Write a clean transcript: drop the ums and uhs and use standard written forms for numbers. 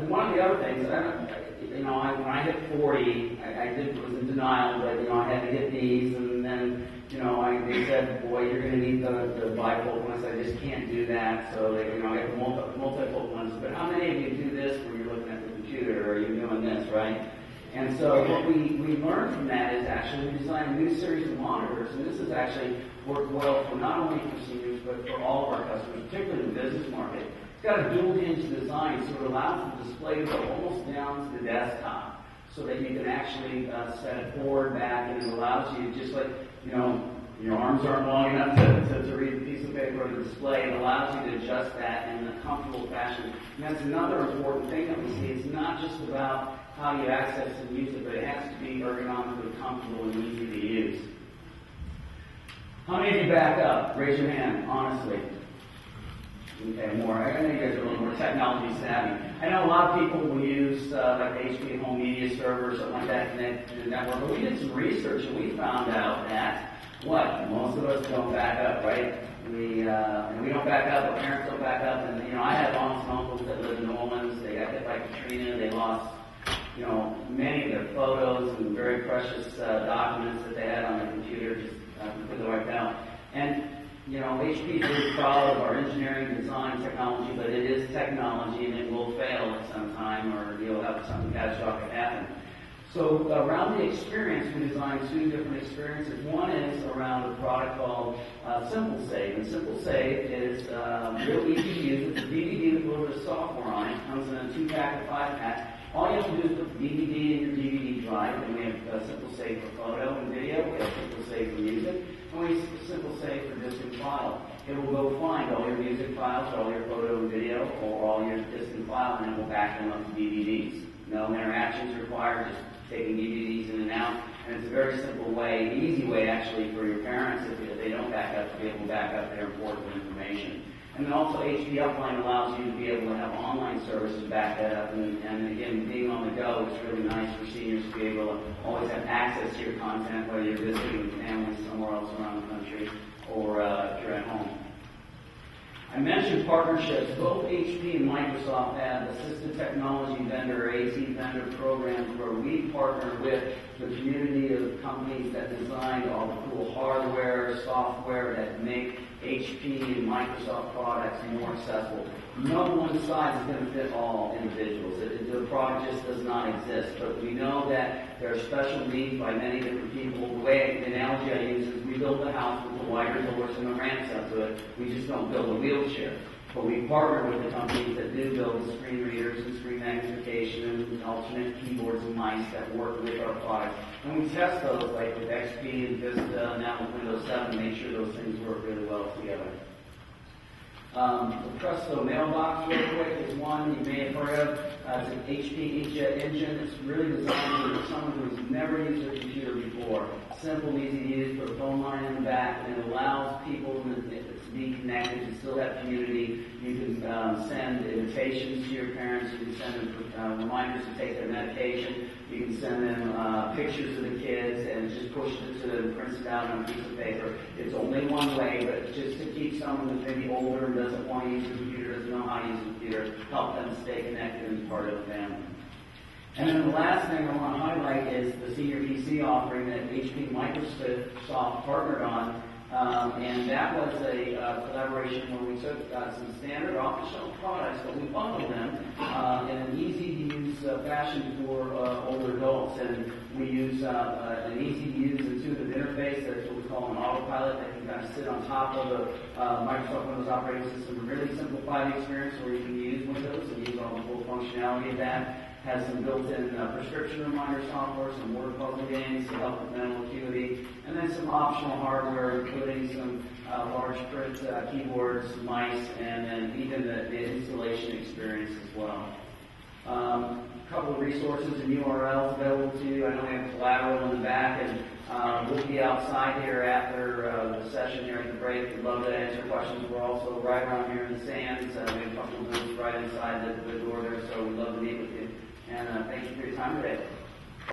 One of the other things, when I hit 40, was in denial, but I had to get these, and then they said, boy, you're going to need the bifocal ones. I just can't do that. So I got the multifocal ones. But how many of you do this when you're looking at the computer, or you're doing this, right? And so what we learned from that is actually we designed a new series of monitors, and this has actually worked well for not only for seniors, but for all of our customers, particularly in the business market. It's got a dual hinge design, so it allows the display to go almost down to the desktop, so that you can actually set it forward, back, and it allows you, just like, your arms aren't long enough to read a piece of paper or the display, it allows you to adjust that in a comfortable fashion. And that's another important thing that we see. It's not just about how you access and use it, but it has to be ergonomically comfortable and easy to use. How many of you back up? Raise your hand, honestly. Okay, more. I know you guys are a little more technology savvy. I know a lot of people will use like the HP home media server or something like that to the network, but we did some research and we found out that most of us don't back up, right? We don't back up, our parents don't back up, and I have aunts and uncles that live in New Orleans. They got hit by Katrina. They lost many of their photos and very precious documents that they had on their computer just because they wiped out. And HP is really proud of our engineering, design, technology, but it is technology and it will fail at some time, or you'll have something catastrophic happen. So around the experience, we designed two different experiences. One is around a product called Simple Save. And Simple Save is real easy to use. It's a DVD with a little bit of software on it. It comes in a 2-pack or 5-pack. All you have to do is put the DVD in your DVD drive, and we have Simple Save for photo and video. We have Simple Save for music, and we have Simple Save for disc and file. It will go find all your music files, all your photo and video, or all your disc and file, and it will back them up to DVDs. No interactions required, just taking DVDs in and out. And it's a very simple way, easy way actually for your parents, if they don't back up, to be able to back up their important information. And then also HP Upline allows you to be able to have online services back that up. And again, being on the go, it's really nice for seniors to be able to always have access to your content, whether you're visiting families somewhere else around the country or if you're at home. I mentioned partnerships. Both HP and Microsoft have assistive technology vendor, or AT vendor programs, where we partner with the community of companies that design all the cool hardware, software that make HP and Microsoft products more accessible. No one size is going to fit all individuals. The product just does not exist. But we know that there are special needs by many different people. The analogy I use is we build a house with the wider doors and the ramps up to it. We just don't build a wheelchair. But we partner with the companies that do build the screen readers and screen magnification and alternate keyboards and mice that work with our products. And we test those like with XP and Vista, now with Windows 7, make sure those things work really well together. The Presto mailbox, real quick, is one you may have heard of. It's an HP inkjet engine. It's really designed for someone who's never used a computer before. Simple, easy to use, put a phone line in the back, and it allows people to be connected and still have community. You can send invitations to your parents. You can send them reminders to take their medication. You can send them pictures of the kids, and just push it to them, prints it out on a piece of paper. It's only one way, but just to keep someone who's maybe older and doesn't want to use a computer, doesn't know how to use a computer, help them stay connected and part of the family. And then the last thing I want to highlight is the senior PC offering that HP and Microsoft partnered on. And that was a collaboration where we took some standard off-the-shelf products, but we bundled them in an easy-to-use fashion for older adults. And we use an easy-to-use intuitive interface. That's what we call an autopilot that can kind of sit on top of the Microsoft Windows operating system and really simplify the experience where you can use Windows and use all the full functionality of that. Has some built-in prescription reminder software, some word puzzle games to help with mental acuity, and then some optional hardware, including some large print keyboards, mice, and then even the installation experience as well. A couple of resources and URLs available to you. I know we have collateral in the back, and we'll be outside here after the session here at the break. We'd love to answer questions. We're also right around here in the stands. We have a couple of booths right inside the door there, so we'd love to meet with you. And thank you for your time today.